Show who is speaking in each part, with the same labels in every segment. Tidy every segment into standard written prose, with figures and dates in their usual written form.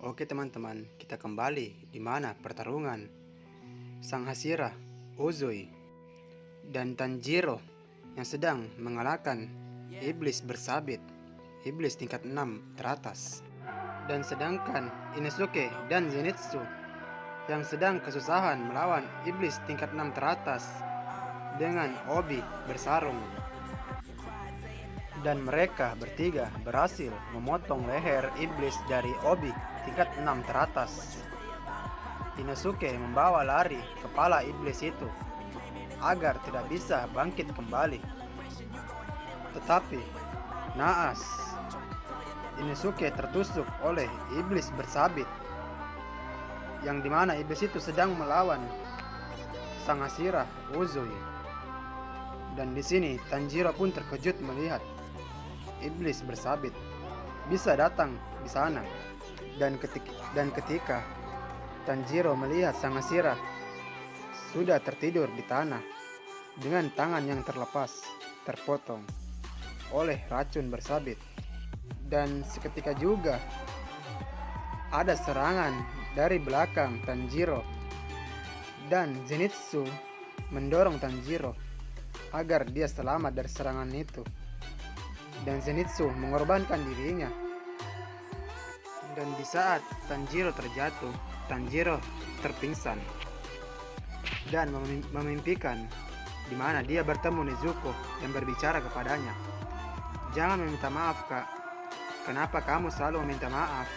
Speaker 1: Oke teman-teman, kita kembali di mana pertarungan Sang Hashira, Uzui, dan Tanjiro yang sedang mengalahkan iblis bersabit, iblis tingkat 6 teratas. Dan sedangkan Inosuke dan Zenitsu yang sedang kesusahan melawan iblis tingkat 6 teratas dengan Obi bersarung. Dan mereka bertiga berhasil memotong leher iblis dari Obi tingkat 6 teratas. Inosuke membawa lari kepala iblis itu agar tidak bisa bangkit kembali. Tetapi naas, Inosuke tertusuk oleh iblis bersabit, yang dimana iblis itu sedang melawan Sang Hashira, Uzui. Dan di sini Tanjiro pun terkejut melihat iblis bersabit bisa datang di sana. Dan ketika Tanjiro melihat Sang Hashira sudah tertidur di tanah dengan tangan yang terlepas, terpotong oleh racun bersabit. Dan seketika juga ada serangan dari belakang Tanjiro, dan Zenitsu mendorong Tanjiro agar dia selamat dari serangan itu. Dan Zenitsu mengorbankan dirinya. Dan di saat Tanjiro terjatuh, Tanjiro terpingsan dan memimpikan di mana dia bertemu Nezuko dan berbicara kepadanya. "Jangan meminta maaf, Kak. Kenapa kamu selalu meminta maaf?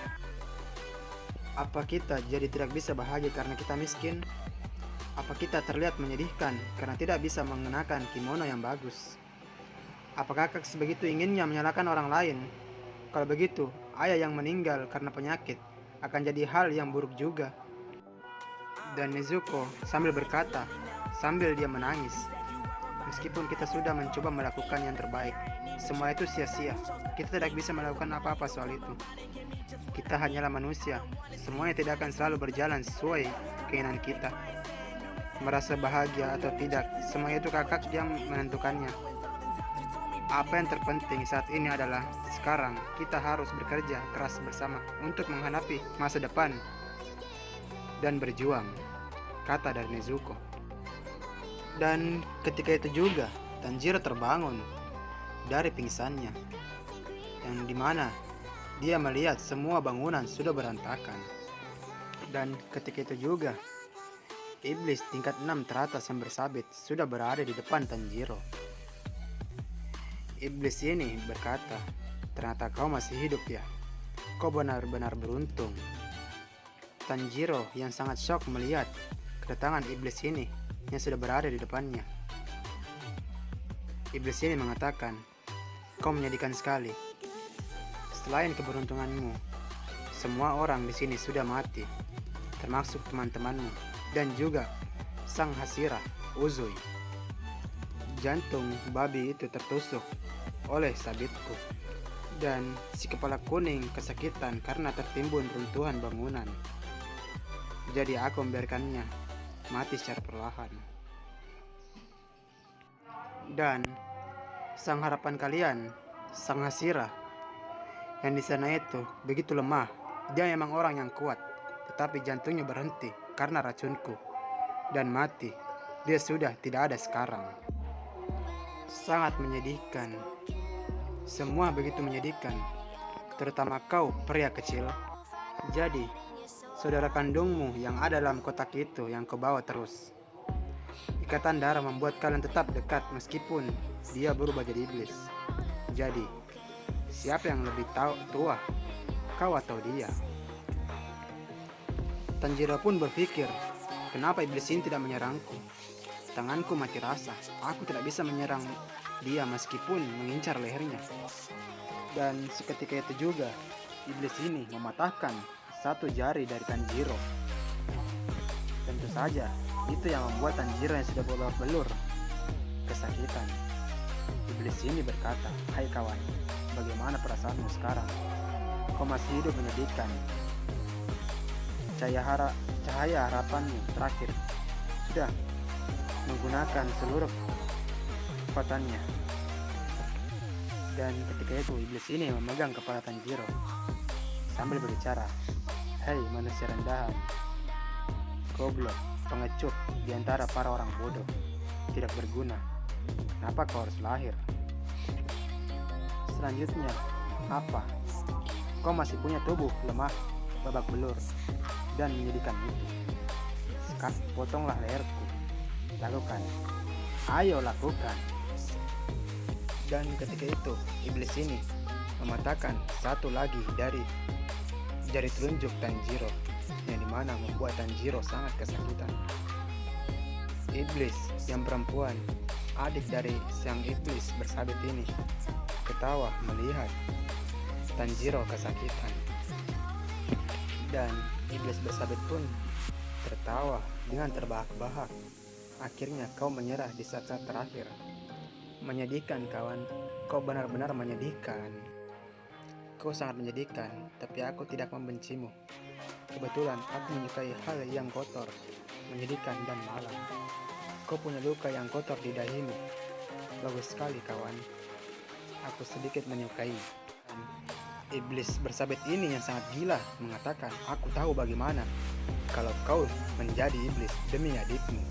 Speaker 1: Apa kita jadi tidak bisa bahagia karena kita miskin? Apa kita terlihat menyedihkan karena tidak bisa mengenakan kimono yang bagus? Apakah kakak sebegitu inginnya menyalahkan orang lain? Kalau begitu, ayah yang meninggal karena penyakit akan jadi hal yang buruk juga." Dan Nezuko sambil berkata, sambil dia menangis, "Meskipun kita sudah mencoba melakukan yang terbaik, semua itu sia-sia. Kita tidak bisa melakukan apa-apa soal itu. Kita hanyalah manusia. Semuanya tidak akan selalu berjalan sesuai keinginan kita. Merasa bahagia atau tidak, semua itu kakak yang menentukannya. Apa yang terpenting saat ini adalah sekarang kita harus bekerja keras bersama untuk menghadapi masa depan dan berjuang," kata dari Nezuko. Dan ketika itu juga Tanjiro terbangun dari pingsannya, yang dimana dia melihat semua bangunan sudah berantakan. Dan ketika itu juga iblis tingkat 6 teratas yang bersabit sudah berada di depan Tanjiro. Iblis ini berkata, "Ternyata kau masih hidup ya. Kau benar-benar beruntung." Tanjiro yang sangat shock melihat kedatangan iblis ini yang sudah berada di depannya. Iblis ini mengatakan, "Kau menyedihkan sekali. Selain keberuntunganmu, semua orang di sini sudah mati, termasuk teman-temanmu dan juga Sang Hashira, Uzui. Jantung babi itu tertusuk oleh sabitku, dan si kepala kuning kesakitan karena tertimbun runtuhan bangunan. Jadi aku membiarkannya mati secara perlahan. Dan sang harapan kalian, Sang Hashira, yang di sana itu begitu lemah. Dia memang orang yang kuat, tetapi jantungnya berhenti karena racunku dan mati. Dia sudah tidak ada sekarang. Sangat menyedihkan. Semua begitu menyedihkan, terutama kau pria kecil. Jadi saudara kandungmu yang ada dalam kotak itu yang kau bawa terus. Ikatan darah membuat kalian tetap dekat meskipun dia berubah jadi iblis. Jadi siapa yang lebih tua, kau atau dia?" Tanjiro pun berpikir, kenapa iblis ini tidak menyerangku? Tanganku mati rasa, aku tidak bisa menyerang dia meskipun mengincar lehernya. Dan seketika itu juga iblis ini mematahkan satu jari dari Tanjiro. Tentu saja itu yang membuat Tanjiro yang sudah babak belur kesakitan. Iblis ini berkata, "Hai kawan, bagaimana perasaanmu sekarang? Kau masih hidup menyedihkan. Cahaya harapanmu terakhir sudah menggunakan seluruh kekuatannya." Dan ketika itu iblis ini memegang kepala Tanjiro sambil berbicara, Hei manusia rendahan, goblok, pengecut di antara para orang bodoh, tidak berguna. Kenapa kau harus lahir? Selanjutnya, apa? Kau masih punya tubuh lemah, babak belur, dan menyedihkan itu. Sekarang potonglah leherku. Lakukan. Ayo lakukan. Dan ketika itu, iblis ini mematahkan satu lagi dari jari telunjuk Tanjiro, yang dimana membuat Tanjiro sangat kesakitan. Iblis yang perempuan, adik dari sang iblis bersabit ini, ketawa melihat Tanjiro kesakitan. Dan iblis bersabit pun tertawa dengan terbahak-bahak. Akhirnya kau menyerah di saat-saat terakhir. Menyedihkan kawan, kau benar-benar menyedihkan. Kau sangat menyedihkan, tapi aku tidak membencimu. Kebetulan aku menyukai hal yang kotor, menyedihkan dan malam. Kau punya luka yang kotor di dahimu. Bagus sekali kawan. Aku sedikit menyukai. Iblis bersabit ini yang sangat gila mengatakan, aku tahu bagaimana kalau kau menjadi iblis demi adikmu.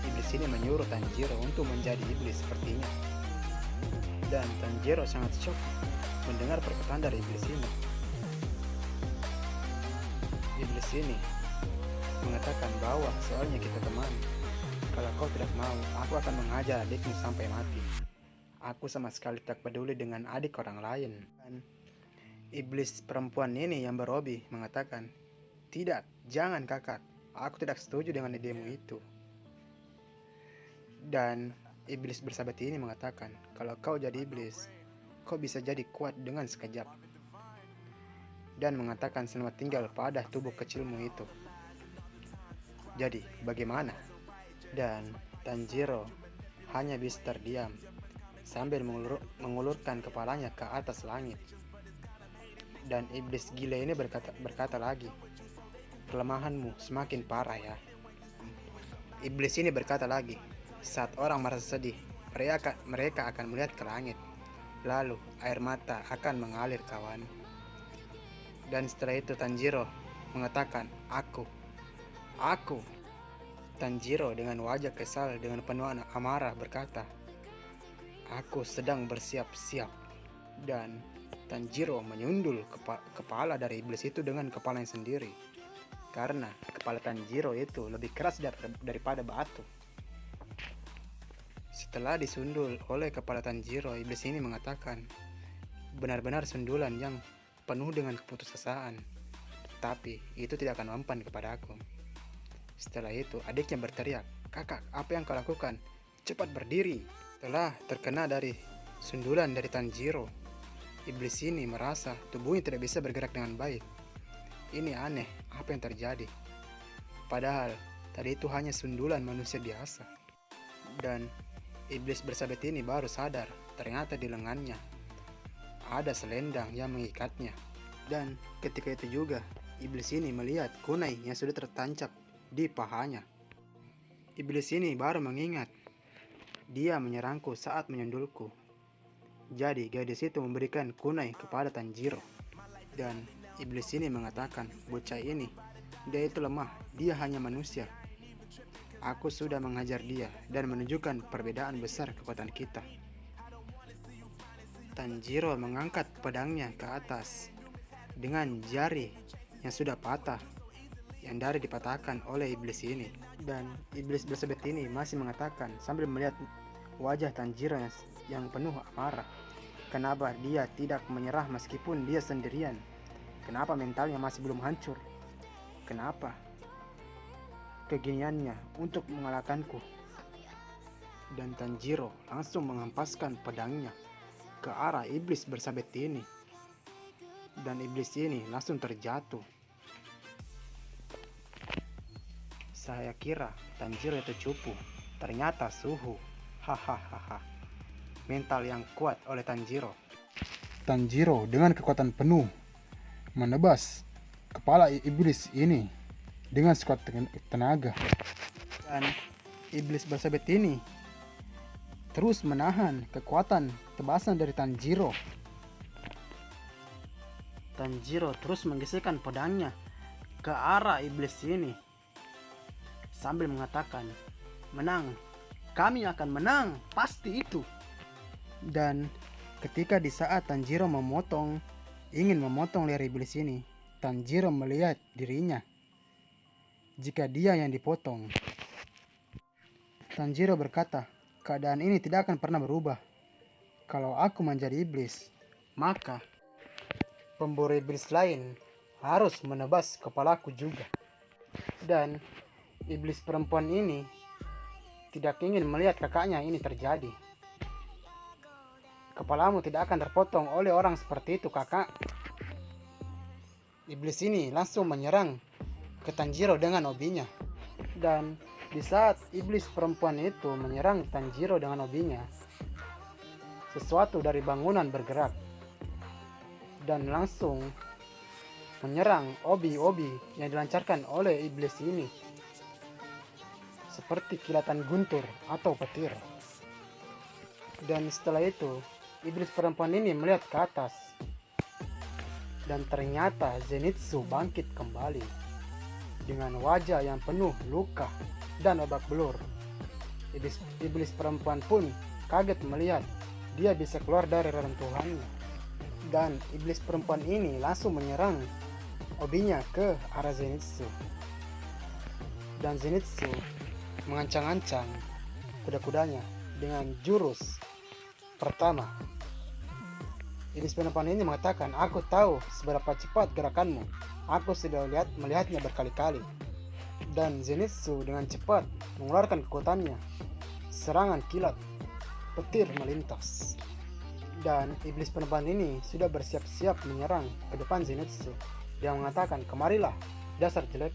Speaker 1: Iblis ini menyuruh Tanjiro untuk menjadi iblis sepertinya. Dan Tanjiro sangat shock mendengar perkataan dari iblis ini. Iblis ini mengatakan bahwa soalnya kita teman. Kalau kau tidak mau, aku akan mengajar adikmu sampai mati. Aku sama sekali tak peduli dengan adik orang lain. Dan iblis perempuan ini yang berhobi mengatakan, tidak, jangan kakak. Aku tidak setuju dengan idemu itu. Dan iblis bersahabat ini mengatakan, kalau kau jadi iblis, kau bisa jadi kuat dengan sekejap. Dan mengatakan selamat tinggal pada tubuh kecilmu itu. Jadi, bagaimana? Dan Tanjiro hanya bisa terdiam sambil mengulurkan kepalanya ke atas langit. Dan iblis gila ini berkata lagi, kelemahanmu semakin parah ya. Iblis ini berkata lagi, saat orang merasa sedih, mereka akan melihat ke langit. Lalu air mata akan mengalir kawan. Dan setelah itu Tanjiro mengatakan, aku. Tanjiro dengan wajah kesal dengan penuh amarah berkata, aku sedang bersiap-siap. Dan Tanjiro menyundul kepala dari iblis itu dengan kepalanya sendiri. Karena kepala Tanjiro itu lebih keras daripada batu. Setelah disundul oleh kepala Tanjiro, iblis ini mengatakan, benar-benar sundulan yang penuh dengan keputusasaan. Tapi itu tidak akan mempan kepada aku. Setelah itu adiknya berteriak, kakak, apa yang kau lakukan? Cepat berdiri. Setelah terkena dari sundulan dari Tanjiro, iblis ini merasa tubuhnya tidak bisa bergerak dengan baik. Ini aneh, apa yang terjadi? Padahal tadi itu hanya sundulan manusia biasa. Dan iblis bersabit ini baru sadar, ternyata di lengannya ada selendang yang mengikatnya. Dan ketika itu juga, iblis ini melihat kunai yang sudah tertancap di pahanya. Iblis ini baru mengingat, dia menyerangku saat menyundulku. Jadi gadis itu memberikan kunai kepada Tanjiro. Dan iblis ini mengatakan, bocah ini, dia itu lemah, dia hanya manusia. Aku sudah mengajar dia dan menunjukkan perbedaan besar kekuatan kita. Tanjiro mengangkat pedangnya ke atas dengan jari yang sudah patah, yang dari dipatahkan oleh iblis ini. Dan iblis bersabit ini masih mengatakan sambil melihat wajah Tanjiro yang penuh amarah, kenapa dia tidak menyerah meskipun dia sendirian? Kenapa mentalnya masih belum hancur? Kenapa keginiannya untuk mengalahkanku? Dan Tanjiro langsung menghempaskan pedangnya ke arah iblis bersabit ini. Dan iblis ini langsung terjatuh. Saya kira Tanjiro itu cupu, ternyata suhu. Hahaha. Mental yang kuat oleh Tanjiro. Tanjiro dengan kekuatan penuh menebas kepala iblis ini dengan sekuat tenaga. Dan iblis bersabit ini terus menahan kekuatan tebasan dari Tanjiro. Tanjiro terus menggeserkan pedangnya ke arah iblis ini sambil mengatakan, "Menang, kami akan menang, pasti itu." Dan ketika di saat Tanjiro ingin memotong leher iblis ini, Tanjiro melihat dirinya jika dia yang dipotong. Tanjiro berkata, "Keadaan ini tidak akan pernah berubah. Kalau aku menjadi iblis, maka pemburu iblis lain harus menebas kepalaku juga." Dan iblis perempuan ini tidak ingin melihat kakaknya ini terjadi. "Kepalamu tidak akan terpotong oleh orang seperti itu, kakak." Iblis ini langsung menyerang ke Tanjiro dengan obinya. Dan di saat iblis perempuan itu menyerang Tanjiro dengan obinya, sesuatu dari bangunan bergerak dan langsung menyerang obi-obi yang dilancarkan oleh iblis ini, seperti kilatan guntur atau petir. Dan setelah itu, iblis perempuan ini melihat ke atas, dan ternyata Zenitsu bangkit kembali dengan wajah yang penuh luka dan babak belur. Iblis perempuan pun kaget melihat dia bisa keluar dari reruntuhannya. Dan iblis perempuan ini langsung menyerang obinya ke arah Zenitsu. Dan Zenitsu mengancang-ancang kuda-kudanya dengan jurus pertama. Iblis perempuan ini mengatakan, "Aku tahu seberapa cepat gerakanmu. Aku sudah melihatnya berkali-kali." Dan Zenitsu dengan cepat mengeluarkan kekuatannya. Serangan kilat, petir melintas. Dan iblis perempuan ini sudah bersiap-siap menyerang ke depan Zenitsu. Dia mengatakan, "Kemarilah, dasar jelek."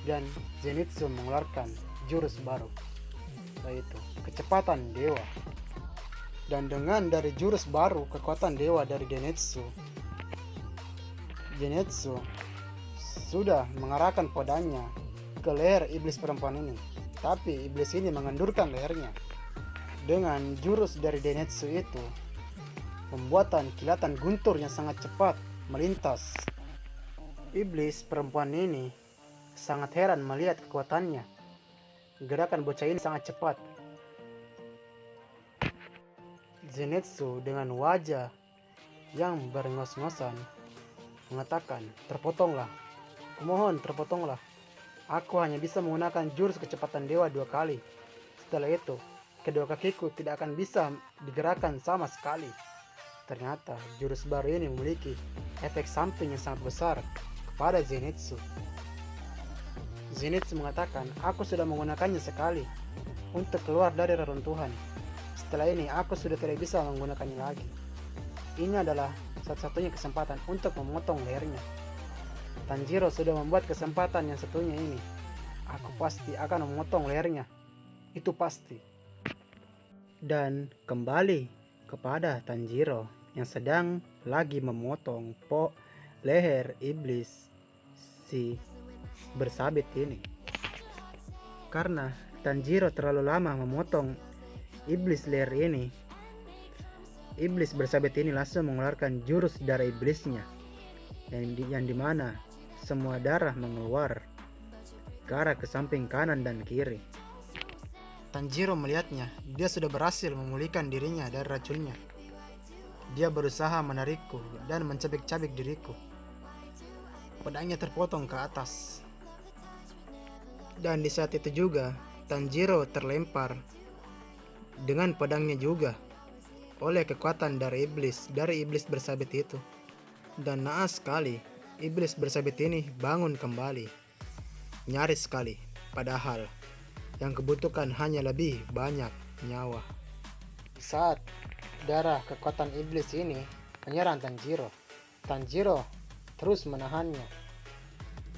Speaker 1: Dan Zenitsu mengeluarkan jurus baru, yaitu kecepatan dewa. Dan dengan dari jurus baru kekuatan dewa dari Zenitsu sudah mengarahkan pedangnya ke leher iblis perempuan ini. Tapi iblis ini mengendurkan lehernya. Dengan jurus dari Zenitsu itu, pembuatan kilatan guntur yang sangat cepat melintas. Iblis perempuan ini sangat heran melihat kekuatannya. Gerakan bocah ini sangat cepat. Zenitsu dengan wajah yang berengos-ngosan mengatakan, "Terpotonglah, kumohon terpotonglah. Aku hanya bisa menggunakan jurus kecepatan dewa 2 kali. Setelah itu, kedua kakiku tidak akan bisa digerakkan sama sekali." Ternyata jurus baru ini memiliki efek samping yang sangat besar kepada Zenitsu. Zenitsu mengatakan, "Aku sudah menggunakannya sekali untuk keluar dari reruntuhan. Setelah ini aku sudah tidak bisa menggunakannya lagi. Ini adalah satu-satunya kesempatan untuk memotong lehernya. Tanjiro sudah membuat kesempatan yang satunya ini. Aku pasti akan memotong lehernya. Itu pasti." Dan kembali kepada Tanjiro yang sedang lagi memotong leher iblis si bersabit ini. Karena Tanjiro terlalu lama memotong iblis leher ini, iblis bersabit ini langsung mengeluarkan jurus darah iblisnya, yang dimana semua darah mengeluar ke arah ke samping kanan dan kiri. Tanjiro melihatnya, dia sudah berhasil memulihkan dirinya dari racunnya. Dia berusaha menarikku dan mencabik-cabik diriku. Pedangnya terpotong ke atas. Dan di saat itu juga, Tanjiro terlempar dengan pedangnya juga oleh kekuatan dari iblis bersabit itu. Dan naas sekali, iblis bersabit ini bangun kembali. Nyaris sekali, padahal yang kebutuhkan hanya lebih banyak nyawa. Saat darah kekuatan iblis ini menyerang Tanjiro, Tanjiro terus menahannya.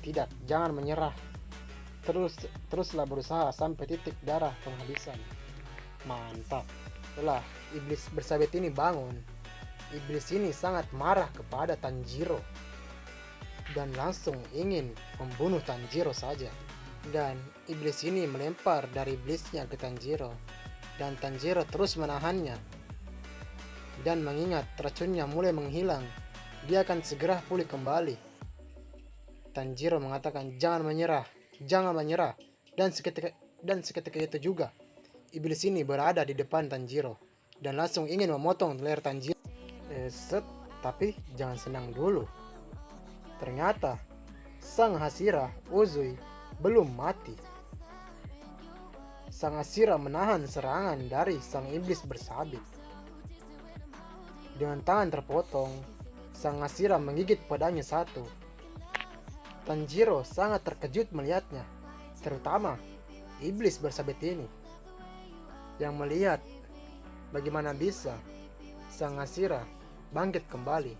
Speaker 1: Tidak, jangan menyerah. Teruslah berusaha sampai titik darah penghabisan. Mantap. Setelah iblis bersabit ini bangun, iblis ini sangat marah kepada Tanjiro dan langsung ingin membunuh Tanjiro saja. Dan iblis ini melempar dari iblisnya ke Tanjiro, dan Tanjiro terus menahannya. Dan mengingat racunnya mulai menghilang, dia akan segera pulih kembali.
Speaker 2: Tanjiro mengatakan jangan menyerah. Dan seketika itu juga iblis ini berada di depan Tanjiro dan langsung ingin memotong leher Tanjiro. Tapi jangan senang dulu. Ternyata sang Hashira Uzui belum mati. Sang Hashira menahan serangan dari sang iblis bersabit. Dengan tangan terpotong, sang Hashira menggigit padanya satu. Tanjiro sangat terkejut melihatnya, terutama iblis bersabit ini, yang melihat bagaimana bisa sang Hashira bangkit kembali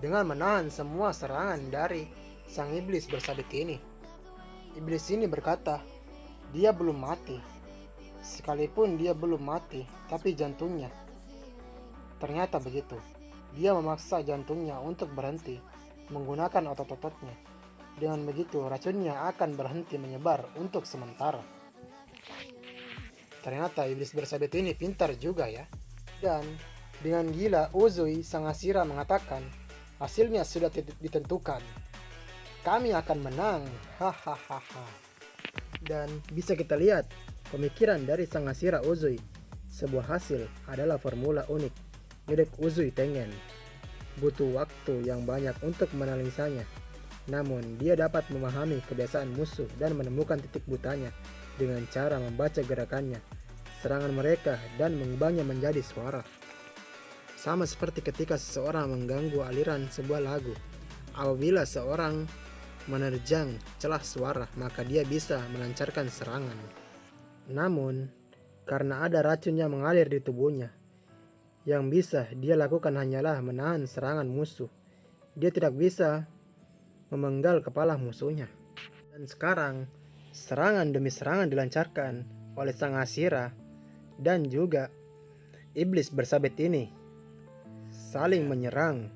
Speaker 2: dengan menahan semua serangan dari sang iblis bersabit ini. Iblis ini berkata, dia belum mati. Sekalipun dia belum mati, tapi jantungnya. Ternyata begitu. Dia memaksa jantungnya untuk berhenti menggunakan otot-ototnya. Dengan begitu, racunnya akan berhenti menyebar untuk sementara. Ternyata iblis bersabit ini pintar juga ya. Dan dengan gila Uzui sang Hashira mengatakan, hasilnya sudah ditentukan. Kami akan menang. Hahaha. Dan bisa kita lihat pemikiran dari sang Hashira Uzui. Sebuah hasil adalah formula unik milik Uzui Tengen. Butuh waktu yang banyak untuk menanalisanya. Namun dia dapat memahami kebiasaan musuh dan menemukan titik butanya dengan cara membaca gerakannya, serangan mereka, dan mengubahnya menjadi suara. Sama seperti ketika seseorang mengganggu aliran sebuah lagu. Apabila seorang menerjang celah suara, maka dia bisa melancarkan serangan. Namun, karena ada racun yang mengalir di tubuhnya, yang bisa dia lakukan hanyalah menahan serangan musuh. Dia tidak bisa memenggal kepala musuhnya. Dan sekarang, serangan demi serangan dilancarkan oleh sang Hashira dan juga iblis bersabit ini saling menyerang.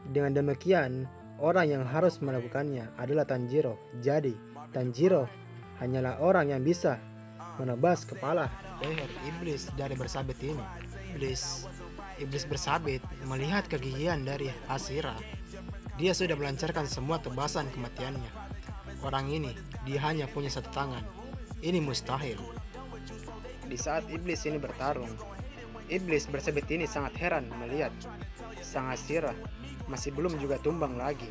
Speaker 2: Dengan demikian, orang yang harus melakukannya adalah Tanjiro. Jadi, Tanjiro hanyalah orang yang bisa menebas kepala leher iblis dari bersabit ini. Iblis bersabit melihat kegigihan dari Hashira. Dia sudah melancarkan semua tebasan kematiannya. Orang ini, dia hanya punya satu tangan. Ini mustahil. Di saat iblis ini bertarung, iblis bersabit ini sangat heran melihat sang Hashira masih belum juga tumbang lagi.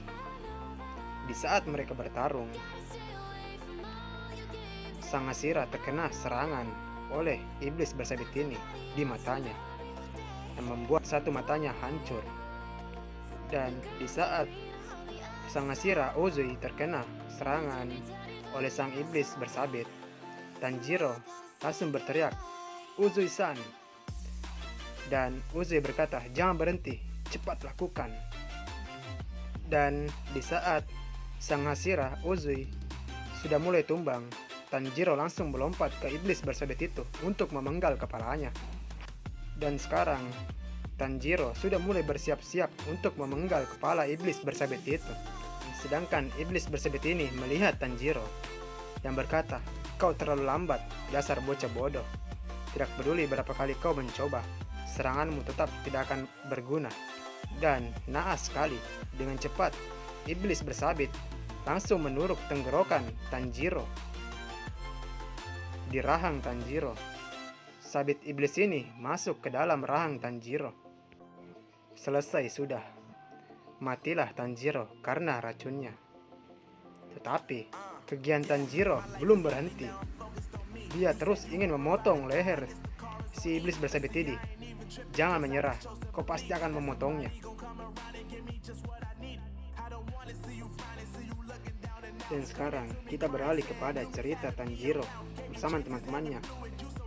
Speaker 2: Di saat mereka bertarung, sang Hashira terkena serangan oleh iblis bersabit ini di matanya, yang membuat satu matanya hancur. Dan di saat sang Hashira Uzui terkena serangan oleh sang iblis bersabit, Tanjiro langsung berteriak, "Uzui-san!" Dan Uzui berkata, "Jangan berhenti, cepat lakukan." Dan di saat sang Hashira Uzui sudah mulai tumbang, Tanjiro langsung melompat ke iblis bersabit itu untuk memenggal kepalanya. Dan sekarang Tanjiro sudah mulai bersiap-siap untuk memenggal kepala iblis bersabit itu. Sedangkan iblis bersabit ini melihat Tanjiro yang berkata, "Kau terlalu lambat, dasar bocah bodoh. Tidak peduli berapa kali kau mencoba, seranganmu tetap tidak akan berguna." Dan naas sekali, dengan cepat iblis bersabit langsung menuruk tenggorokan Tanjiro di rahang Tanjiro. Sabit iblis ini masuk ke dalam rahang Tanjiro. Selesai sudah. Matilah Tanjiro karena racunnya. Tetapi kegiatan Tanjiro belum berhenti. Dia terus ingin memotong leher si iblis bersabit ini. "Jangan menyerah, kau pasti akan memotongnya." Dan sekarang kita beralih kepada cerita Tanjiro bersama teman-temannya.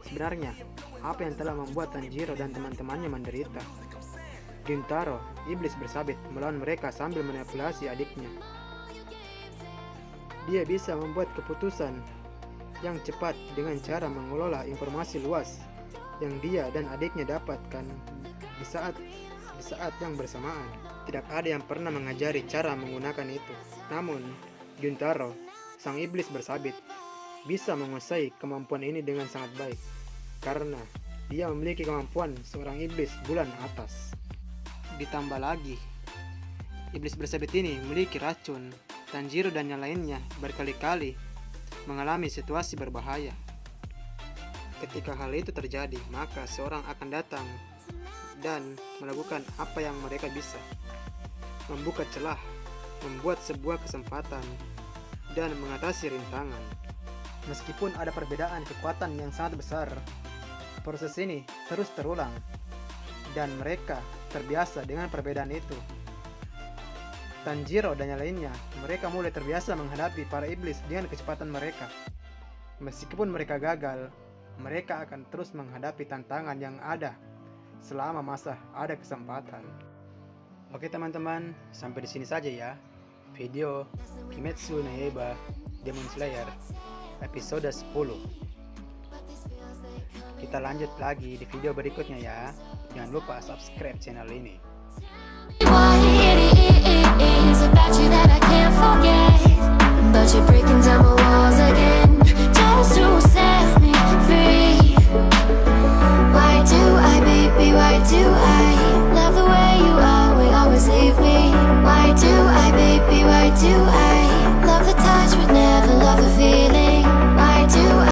Speaker 2: Sebenarnya, apa yang telah membuat Tanjiro dan teman-temannya menderita? Gyntaro, iblis bersabit, melawan mereka sambil manipulasi adiknya. Dia bisa membuat keputusan yang cepat dengan cara mengelola informasi luas yang dia dan adiknya dapatkan di saat yang bersamaan. Tidak ada yang pernah mengajari cara menggunakan itu. Namun, Gyntaro, sang iblis bersabit, bisa menguasai kemampuan ini dengan sangat baik karena dia memiliki kemampuan seorang iblis bulan atas. Ditambah lagi,
Speaker 1: iblis bersabit ini memiliki racun. Tanjiro dan yang lainnya berkali-kali mengalami situasi berbahaya. Ketika hal itu terjadi, maka seorang akan datang dan melakukan apa yang mereka bisa. Membuka celah, membuat sebuah kesempatan, dan mengatasi rintangan. Meskipun ada perbedaan kekuatan yang sangat besar, proses ini terus terulang, dan mereka terbiasa dengan perbedaan itu. Tanjiro dan yang lainnya, mereka mulai terbiasa menghadapi para iblis dengan kecepatan mereka. Meskipun mereka gagal, mereka akan terus menghadapi tantangan yang ada selama masa ada kesempatan. Oke teman-teman, sampai di sini saja ya video Kimetsu no Yaiba Demon Slayer episode 10. Kita lanjut lagi di video berikutnya ya. Jangan lupa subscribe channel ini.